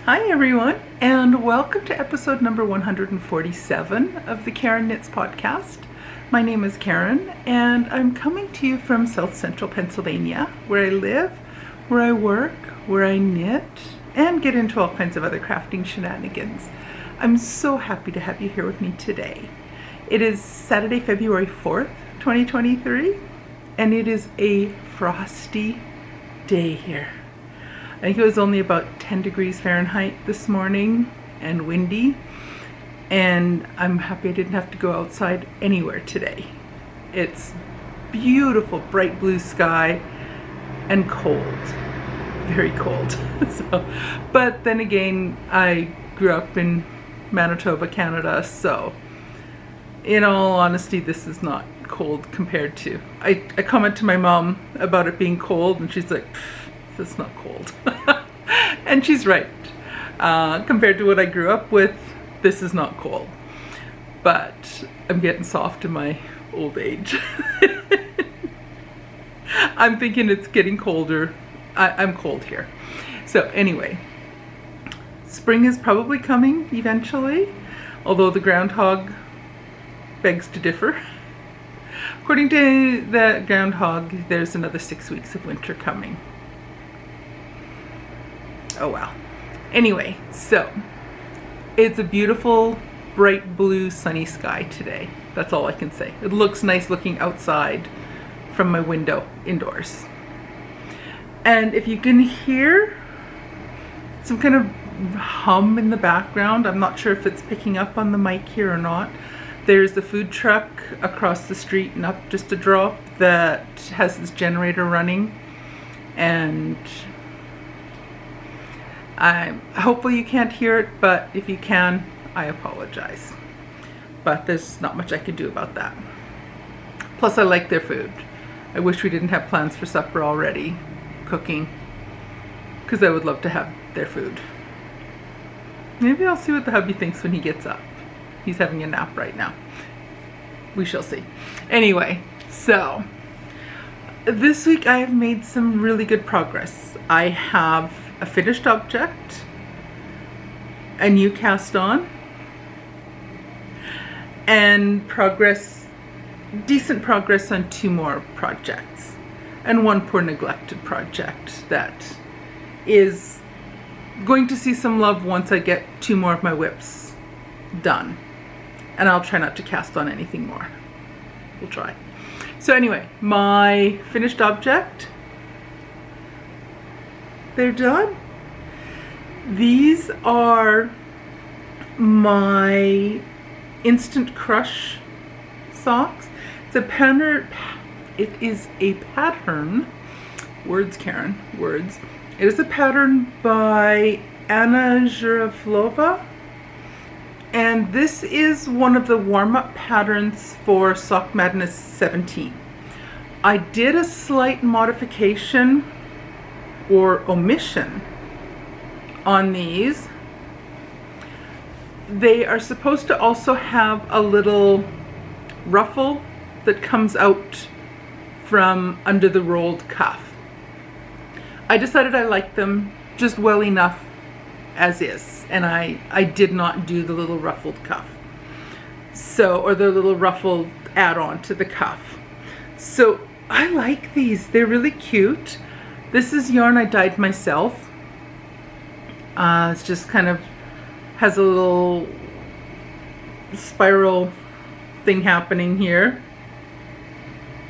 Hi everyone, and welcome to episode number 147 of the Karen Knits podcast. My name is Karen, and I'm coming to you from South Central Pennsylvania, where I live, where I work, where I knit, and get into all kinds of other crafting shenanigans. I'm so happy to have you here with me today. It is Saturday, February 4th, 2023, and it is a frosty day here. I think it was only about 10 degrees Fahrenheit this morning and windy, and I'm happy I didn't have to go outside anywhere today. It's beautiful, bright blue sky and cold, very cold. But then again, I grew up in Manitoba, Canada, so in all honesty, this is not cold compared to. I comment to my mom about it being cold, and she's like, it's not cold. And she's right. Compared to what I grew up with, this is not cold. But I'm getting soft in my old age. I'm thinking it's getting colder. I'm cold here. So anyway, spring is probably coming eventually, although the groundhog begs to differ. According to the groundhog, there's another 6 weeks of winter coming. Oh well. Anyway, so it's a beautiful, bright blue, sunny sky today. That's all I can say. It looks nice looking outside from my window indoors. And if you can hear some kind of hum in the background, I'm not sure if it's picking up on the mic here or not. There's the food truck across the street and up just a drop that has this generator running, and hopefully you can't hear it, but if you can, I apologize. But there's not much I can do about that. Plus, I like their food. I wish we didn't have plans for supper already, cooking, because I would love to have their food. Maybe I'll see what the hubby thinks when he gets up. He's having a nap right now. We shall see. Anyway, so this week I have made some really good progress. I have a finished object, a new cast on, and decent progress on 2 more projects, and 1 poor neglected project that is going to see some love once I get 2 more of my whips done. And I'll try not to cast on anything more. We'll try. So anyway, my finished object, they're done. These are my Instant Crush socks. It's a pattern. It is a pattern. Words, Karen. Words. It is a pattern by Anna Zhuraflova. And this is one of the warm-up patterns for Sock Madness 17. I did a slight modification or omission on these. They are supposed to also have a little ruffle that comes out from under the rolled cuff. I decided I liked them just well enough as is, and I did not do the little ruffled cuff, or the little ruffled add-on to the cuff. So I like these. They're really cute. This is yarn I dyed myself. It's just kind of has a little spiral thing happening here,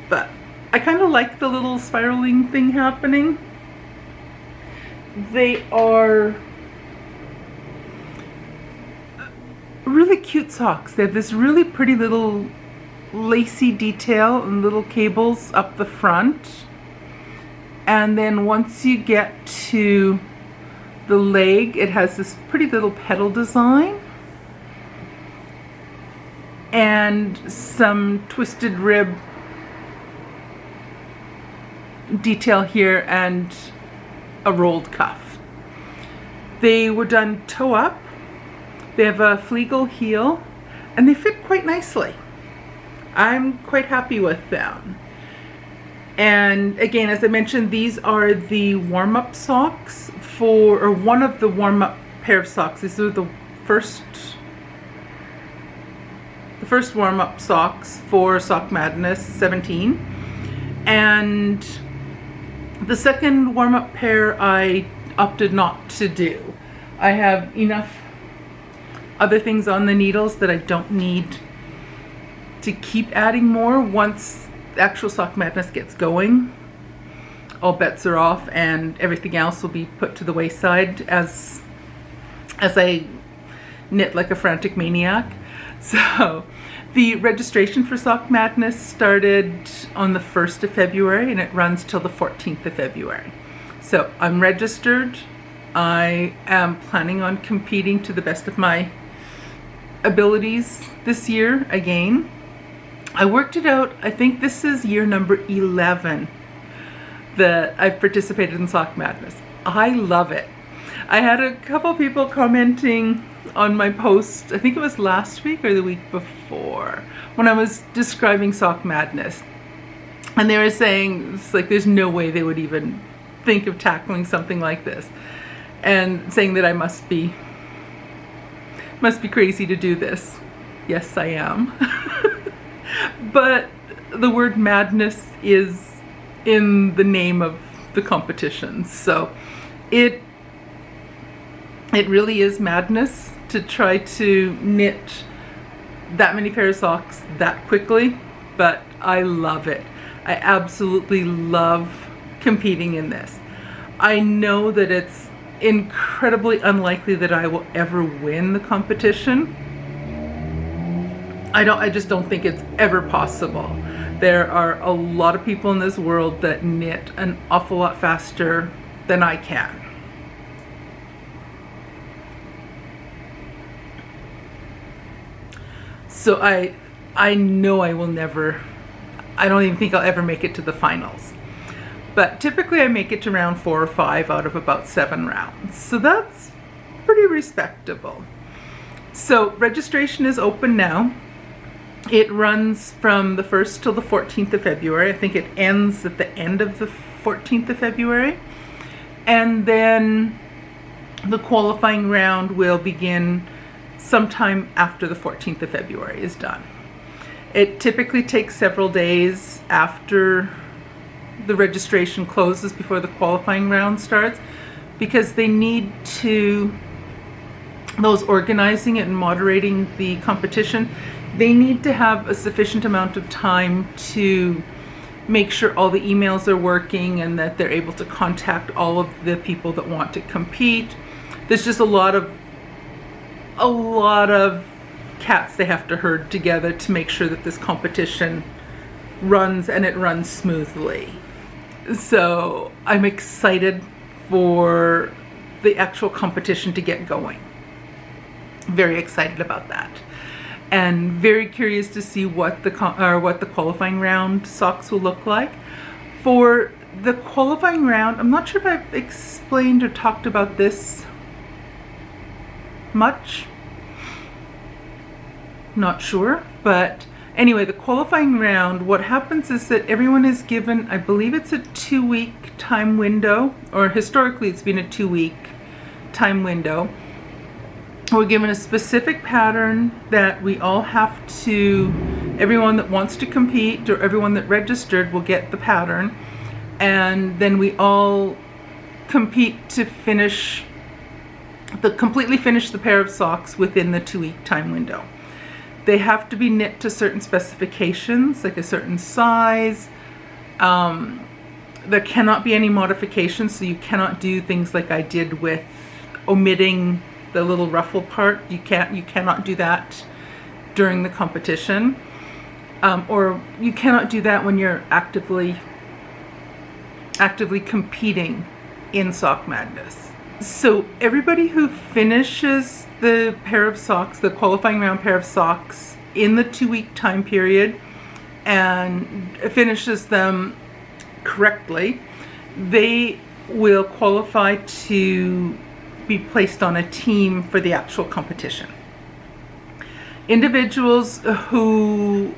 but I kind of like the little spiraling thing happening. They are really cute socks. They have this really pretty little lacy detail and little cables up the front, and then once you get to the leg, it has this pretty little petal design and some twisted rib detail here and a rolled cuff. They were done toe up. They have a Flegel heel, and they fit quite nicely. I'm quite happy with them. And again, as I mentioned, these are the warm-up socks for, or one of the warm-up pair of socks. These are the first warm-up socks for Sock Madness 17. And the second warm-up pair I opted not to do. I have enough other things on the needles that I don't need to keep adding more. Once actual Sock Madness gets going, all bets are off and everything else will be put to the wayside as I knit like a frantic maniac. So the registration for Sock Madness started on the 1st of February and it runs till the 14th of February. So I'm registered. I am planning on competing to the best of my abilities this year again. I worked it out. I think this is year number 11 that I've participated in Sock Madness. I love it. I had a couple people commenting on my post, I think it was last week or the week before, when I was describing Sock Madness. And they were saying, it's like, there's no way they would even think of tackling something like this. And saying that I must be crazy to do this. Yes, I am. But the word madness is in the name of the competition. So it really is madness to try to knit that many pairs of socks that quickly, but I love it. I absolutely love competing in this. I know that it's incredibly unlikely that I will ever win the competition. I just don't think it's ever possible. There are a lot of people in this world that knit an awful lot faster than I can. So I know I will never, I don't even think I'll ever make it to the finals. But typically I make it to round 4 or 5 out of about 7 rounds. So that's pretty respectable. So registration is open now. It runs from the 1st till the 14th of February. I think it ends at the end of the 14th of February. And then the qualifying round will begin sometime after the 14th of February is done. It typically takes several days after the registration closes before the qualifying round starts, because they need to, those organizing it and moderating the competition, they need to have a sufficient amount of time to make sure all the emails are working and that they're able to contact all of the people that want to compete. There's just a lot of cats they have to herd together to make sure that this competition runs and it runs smoothly. So I'm excited for the actual competition to get going. Very excited about that. And very curious to see what the qualifying round socks will look like. For the qualifying round, I'm not sure if I've explained or talked about this much. Not sure, but anyway, the qualifying round, what happens is that everyone is given, I believe it's a 2-week time window, or historically it's been a 2-week time window. We're given a specific pattern that we all have to, everyone that wants to compete or everyone that registered will get the pattern, and then we all compete to completely finish the pair of socks within the 2-week time window. They have to be knit to certain specifications, like a certain size. There cannot be any modifications, so you cannot do things like I did with omitting the little ruffle part. You cannot do that during the competition, or you cannot do that when you're actively competing in Sock Madness. So everybody who finishes the pair of socks, the qualifying round pair of socks, in the 2-week time period and finishes them correctly, they will qualify to be placed on a team for the actual competition. Individuals who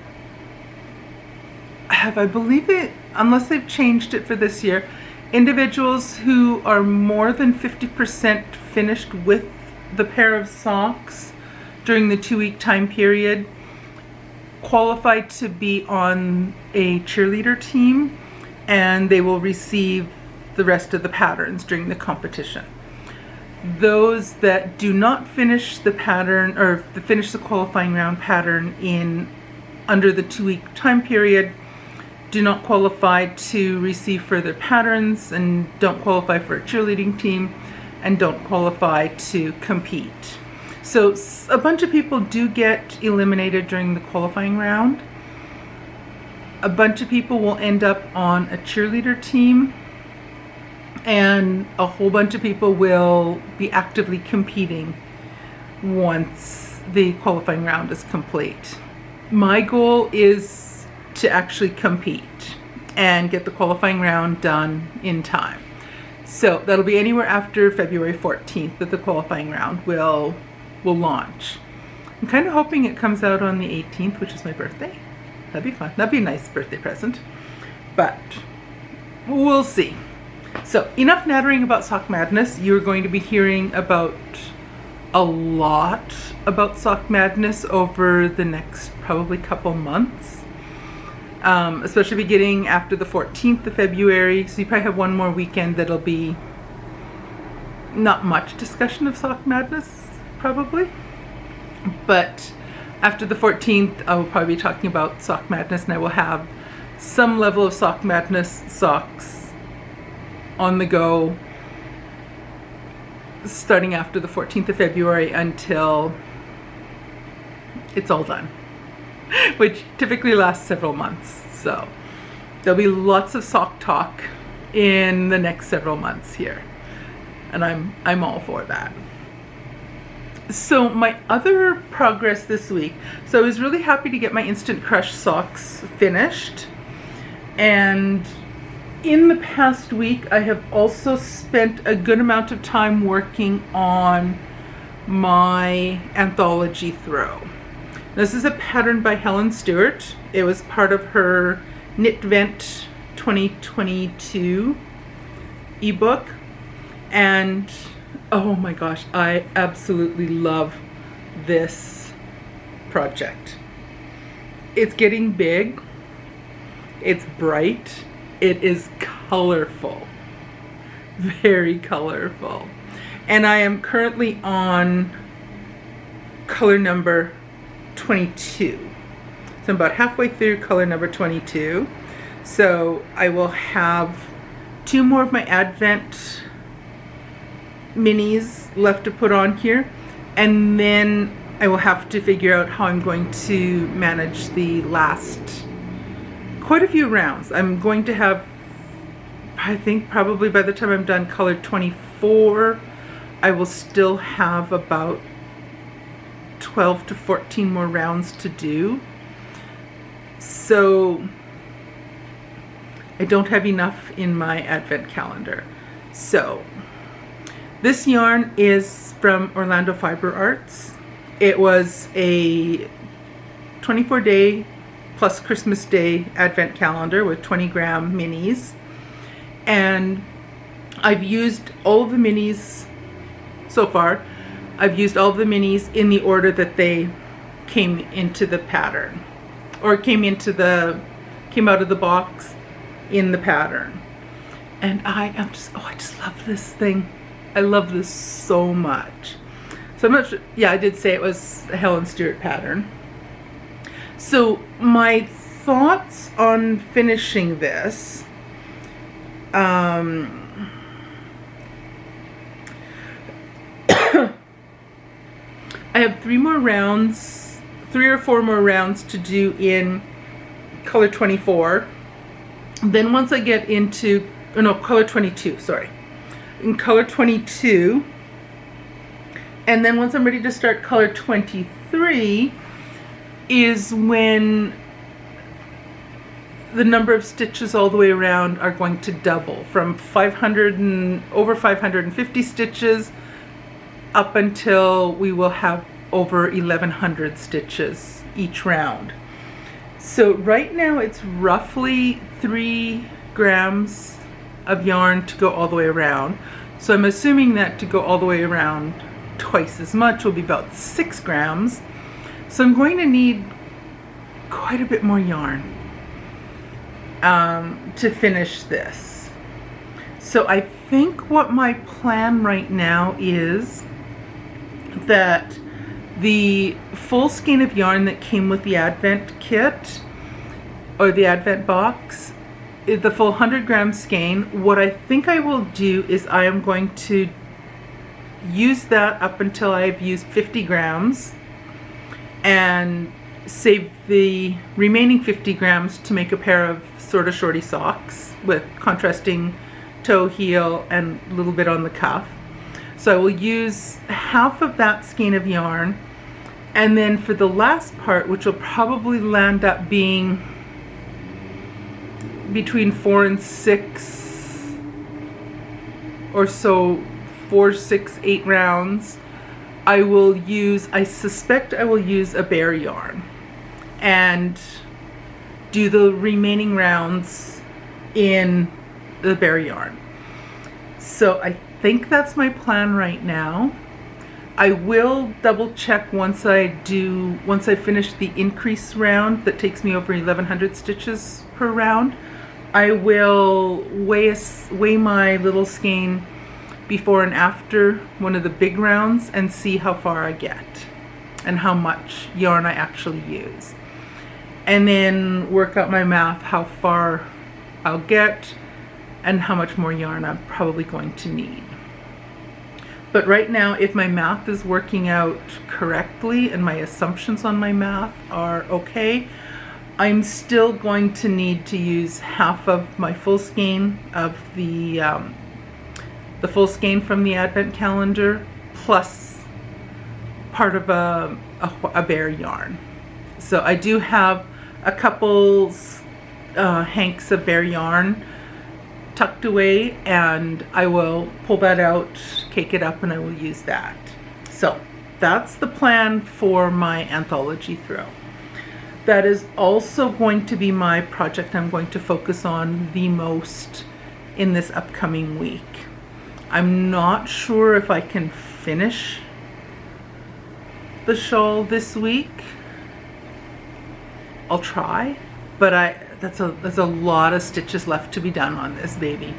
have, I believe it, unless they've changed it for this year, individuals who are more than 50% finished with the pair of socks during the 2-week time period qualify to be on a cheerleader team, and they will receive the rest of the patterns during the competition. Those that do not finish the pattern or finish the qualifying round pattern in under the 2-week time period do not qualify to receive further patterns, and don't qualify for a cheerleading team, and don't qualify to compete. So a bunch of people do get eliminated during the qualifying round. A bunch of people will end up on a cheerleader team, and a whole bunch of people will be actively competing once the qualifying round is complete. My goal is to actually compete and get the qualifying round done in time. So that'll be anywhere after February 14th that the qualifying round will launch. I'm kind of hoping it comes out on the 18th, which is my birthday. That'd be fun. That'd be a nice birthday present. But we'll see. So enough nattering about Sock Madness. You're going to be hearing about a lot about Sock Madness over the next probably couple months. Especially beginning after the 14th of February. So you probably have one more weekend that'll be not much discussion of Sock Madness, probably. But after the 14th, I will probably be talking about Sock Madness, and I will have some level of Sock Madness socks on the go starting after the 14th of February until it's all done, which typically lasts several months. So there'll be lots of sock talk in the next several months here, and I'm all for that. So my other progress this week, so I was really happy to get my Instant Crush socks finished, and in the past week I have also spent a good amount of time working on my Anthology throw. This is a pattern by Helen Stewart. It was part of her Knit Vent 2022 ebook, and oh my gosh, I absolutely love this project. It's getting big, it's bright, it is colorful, very colorful. And I am currently on color number 22. So I'm about halfway through color number 22. So I will have 2 more of my Advent minis left to put on here, and then I will have to figure out how I'm going to manage the last quite a few rounds. I'm going to have, I think probably by the time I'm done color 24, I will still have about 12 to 14 more rounds to do. So I don't have enough in my Advent calendar. So this yarn is from Orlando Fiber Arts. It was a 24-day plus Christmas Day Advent calendar with 20-gram minis. And I've used all of the minis so far. I've used all of the minis in the order that they came into the pattern, or came out of the box in the pattern. And I just love this thing. I love this so much. So I'm not sure, yeah, I did say it was a Helen Stewart pattern. So my thoughts on finishing this, I have 3 or 4 more rounds to do in color 24. Then once I get into, oh no, color 22, sorry. In color 22, and then once I'm ready to start color 23 is when the number of stitches all the way around are going to double from 500 and over 550 stitches up until we will have over 1100 stitches each round. So right now it's roughly 3 grams of yarn to go all the way around. So I'm assuming that to go all the way around twice as much, will be about 6 grams. So I'm going to need quite a bit more yarn to finish this. So I think what my plan right now is that the full skein of yarn that came with the Advent kit or the Advent box, the full 100 gram skein, what I think I will do is I am going to use that up until I've used 50 grams and save the remaining 50 grams to make a pair of sort of shorty socks with contrasting toe, heel, and a little bit on the cuff. So I will use half of that skein of yarn, and then for the last part, which will probably land up being between 4 and 6 or so, 4, 6, 8 rounds, I suspect I will use a bare yarn and do the remaining rounds in the bare yarn. So I think that's my plan right now. I will double check once I finish the increase round that takes me over 1100 stitches per round. I will weigh my little skein before and after one of the big rounds and see how far I get and how much yarn I actually use, and then work out my math how far I'll get and how much more yarn I'm probably going to need. But right now, if my math is working out correctly and my assumptions on my math are okay, I'm still going to need to use half of my full skein of the full skein from the Advent calendar plus part of a bare yarn. So I do have a couple hanks of bare yarn tucked away, and I will pull that out, cake it up, and I will use that. So that's the plan for my anthology throw. That is also going to be my project I'm going to focus on the most in this upcoming week. I'm not sure if I can finish the shawl this week. I'll try, but there's a lot of stitches left to be done on this baby.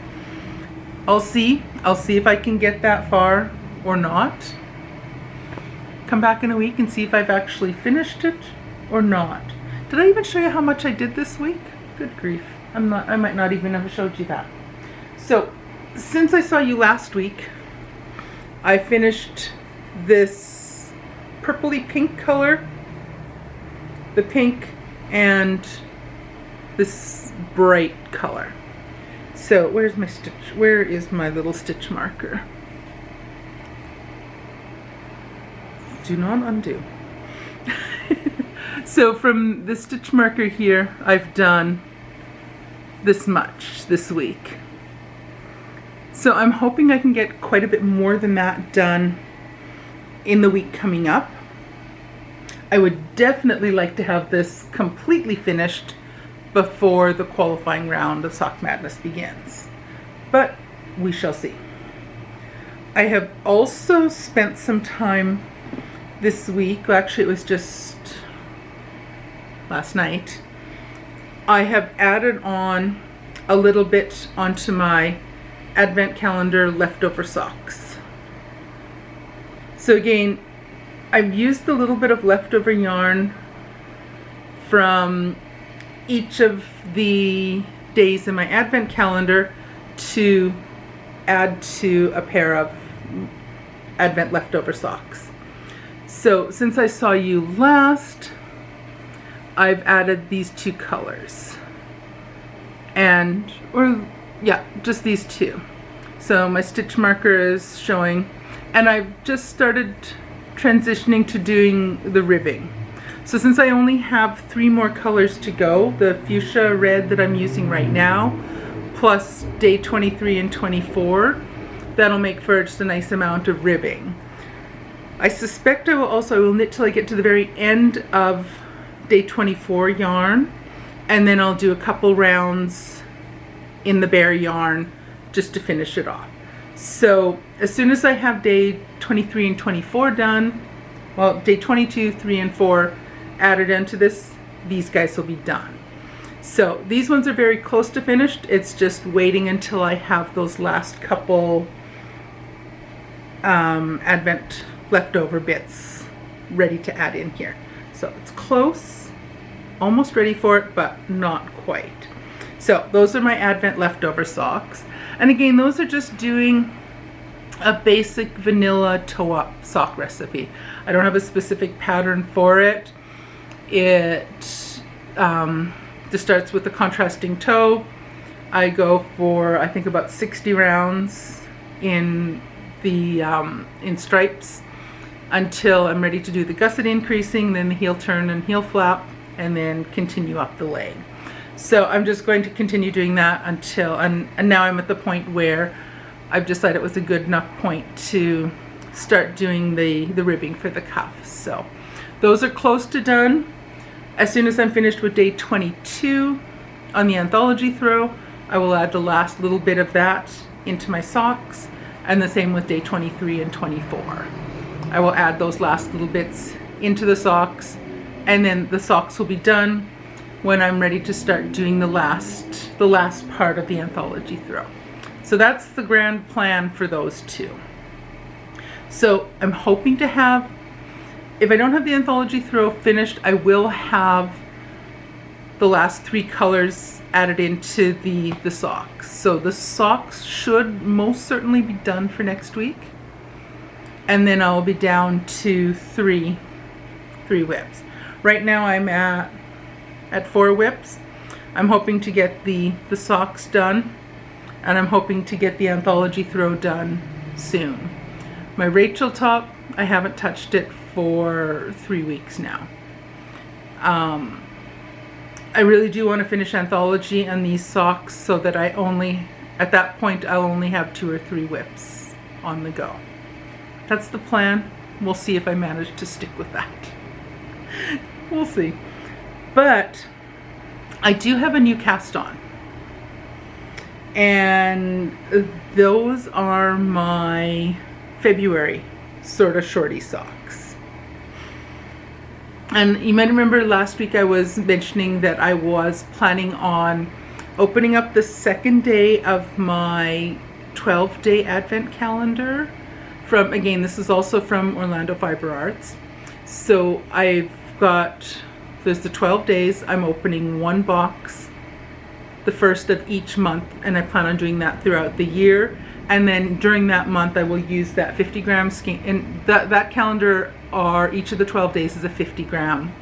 I'll see if I can get that far or not. Come back in a week and see if I've actually finished it or not. Did I even show you how much I did this week? Good grief. I might not even have showed you that. So, since I saw you last week, I finished this purpley pink color, the pink, and this bright color. So where's my stitch? Where is my little stitch marker? Do not undo. So from the stitch marker here, I've done this much this week. So I'm hoping I can get quite a bit more than that done in the week coming up. I would definitely like to have this completely finished before the qualifying round of Sock Madness begins, but we shall see. I have also spent some time this week, well, actually it was just last night, I have added on a little bit onto my Advent calendar leftover socks. So again, I've used a little bit of leftover yarn from each of the days in my Advent calendar to add to a pair of Advent leftover socks. So since I saw you last, I've added these two colors, just these two. So my stitch marker is showing, and I've just started transitioning to doing the ribbing. So since I only have 3 more colors to go, the fuchsia red that I'm using right now, plus day 23 and 24, that'll make for just a nice amount of ribbing. I suspect I will knit till I get to the very end of day 24 yarn, and then I'll do a couple rounds in the bare yarn just to finish it off. So as soon as I have day 23 and 24 done, well, day 22, 3, and 4 added into this, these guys will be done. So these ones are very close to finished. It's just waiting until I have those last couple Advent leftover bits ready to add in here. So it's close, almost ready for it, but not quite. So those are my Advent leftover socks. And again, those are just doing a basic vanilla toe-up sock recipe. I don't have a specific pattern for it. It just starts with the contrasting toe. I go for, I think, about 60 rounds in the in stripes until I'm ready to do the gusset increasing, then the heel turn and heel flap, and then continue up the leg. So I'm just going to continue doing that until, and now I'm at the point where I've decided it was a good enough point to start doing the ribbing for the cuffs. So those are close to done. As soon as I'm finished with day 22 on the Anthology throw, I will add the last little bit of that into my socks, and the same with day 23 and 24. I will add those last little bits into the socks, and then the socks will be done when I'm ready to start doing the last part of the Anthology throw. So that's the grand plan for those two. So I'm hoping to have, if I don't have the Anthology throw finished, I will have the last 3 colors added into the socks. So the socks should most certainly be done for next week. And then I'll be down to 3 whips. Right now I'm at 4 whips. I'm hoping to get the socks done, and I'm hoping to get the Anthology throw done soon. My Rachel top, I haven't touched it for 3 weeks now. I really do want to finish Anthology and these socks so that I only, at that point, I'll only have 2 or 3 whips on the go. That's the plan. We'll see if I manage to stick with that. We'll see. But I do have a new cast on. And those are my February sort of shorty socks. And you might remember last week I was mentioning that I was planning on opening up the second day of my 12-day Advent calendar from, again, this is also from Orlando Fiber Arts. So I've got, there's the 12 days, I'm opening 1 box the first of each month, and I plan on doing that throughout the year. And then during that month I will use that 50-gram skein, and that calendar, or each of the 12 days is a 50-gram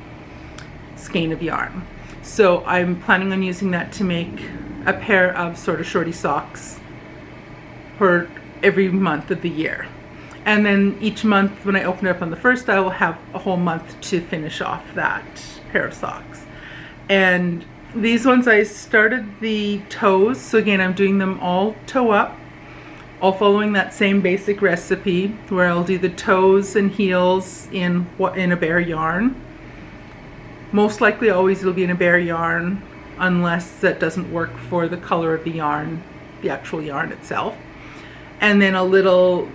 skein of yarn. So I'm planning on using that to make a pair of sort of shorty socks for every month of the year. And then each month when I open it up on the first, I will have a whole month to finish off that pair of socks. And these ones, I started the toes, so again I'm doing them all toe up, all following that same basic recipe where I'll do the toes and heels in a bare yarn. Most likely always it'll be in a bare yarn unless that doesn't work for the color of the yarn, the actual yarn itself. And then a little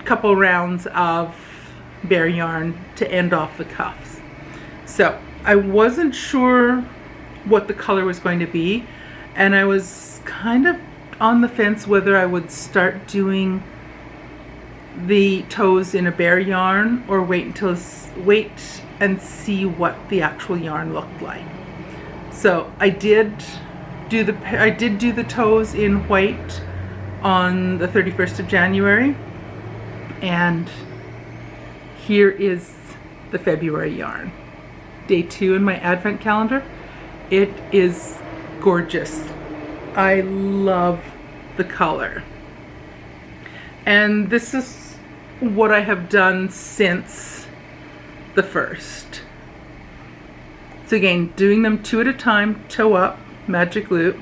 couple rounds of bare yarn to end off the cuffs. So I wasn't sure what the color was going to be, and I was kind of on the fence whether I would start doing the toes in a bare yarn or wait and see what the actual yarn looked like. So I did do the toes in white on the 31st of January, and here is the February yarn. Day 2 in my Advent calendar. It is gorgeous. I love the color. And this is what I have done since the 1st. So again, doing them 2 at a time, toe up, magic loop,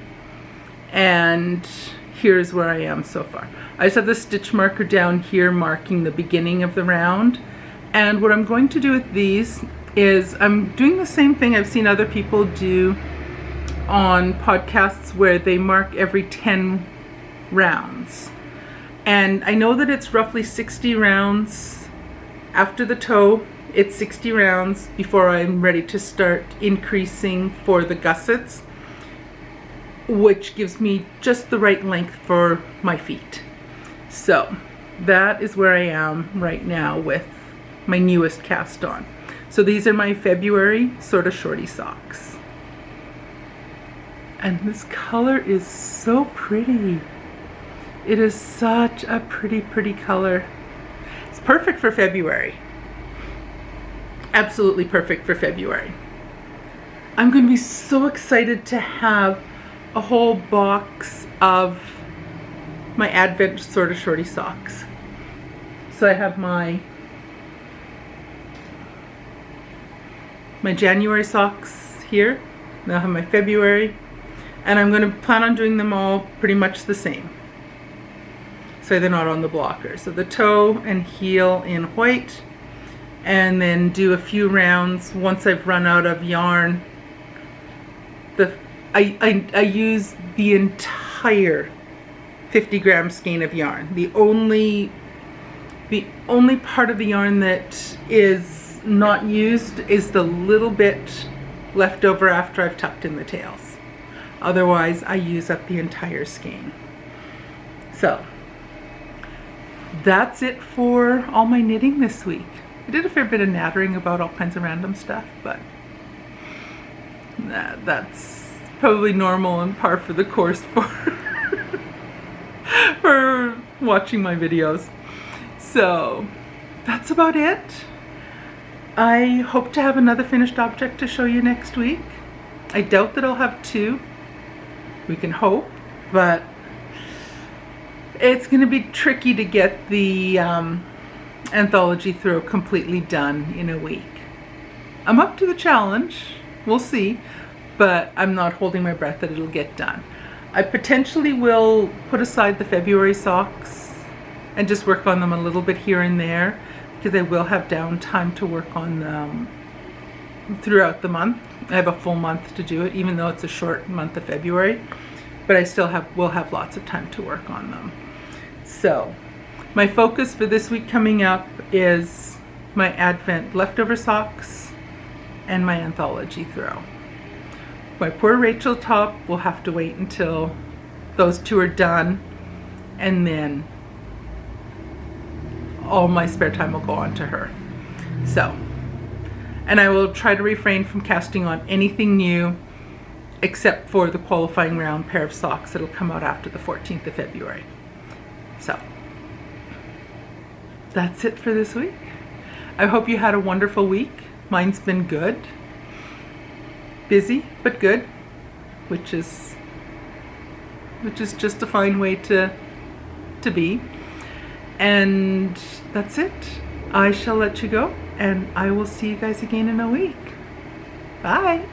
and here's where I am so far. I just have the stitch marker down here marking the beginning of the round. And what I'm going to do with these is I'm doing the same thing I've seen other people do on podcasts where they mark every 10 rounds. And I know that it's roughly 60 rounds after the toe. It's 60 rounds before I'm ready to start increasing for the gussets, which gives me just the right length for my feet. So that is where I am right now with my newest cast on. So these are my February sort of shorty socks. And this color is so pretty. It is such a pretty, pretty color. It's perfect for February. Absolutely perfect for February. I'm going to be so excited to have a whole box of my Advent sort of shorty socks. So I have my January socks here. Now I have my February, and I'm going to plan on doing them all pretty much the same, so they're not on the blocker. So the toe and heel in white, and then do a few rounds once I've run out of yarn. I use the entire 50-gram skein of yarn. The only part of the yarn that is not used is the little bit left over after I've tucked in the tails. Otherwise, I use up the entire skein. So that's it for all my knitting this week. I did a fair bit of nattering about all kinds of random stuff, but that's probably normal and par for the course for watching my videos. So that's about it. I hope to have another finished object to show you next week. I doubt that I'll have two. We can hope, but it's going to be tricky to get the anthology throw completely done in a week. I'm up to the challenge. We'll see, but I'm not holding my breath that it'll get done. I potentially will put aside the February socks and just work on them a little bit here and there, because I will have downtime to work on them throughout the month. I have a full month to do it, even though it's a short month of February, but I still will have lots of time to work on them. So my focus for this week coming up is my Advent leftover socks and my anthology throw. My poor Rachel top will have to wait until those two are done, and then all my spare time will go on to her. So, and I will try to refrain from casting on anything new except for the qualifying round pair of socks that'll come out after the 14th of February. So that's it for this week. I hope you had a wonderful week. Mine's been good. Busy, but good, which is just a fine way to be. And that's it. I shall let you go, and I will see you guys again in a week. Bye.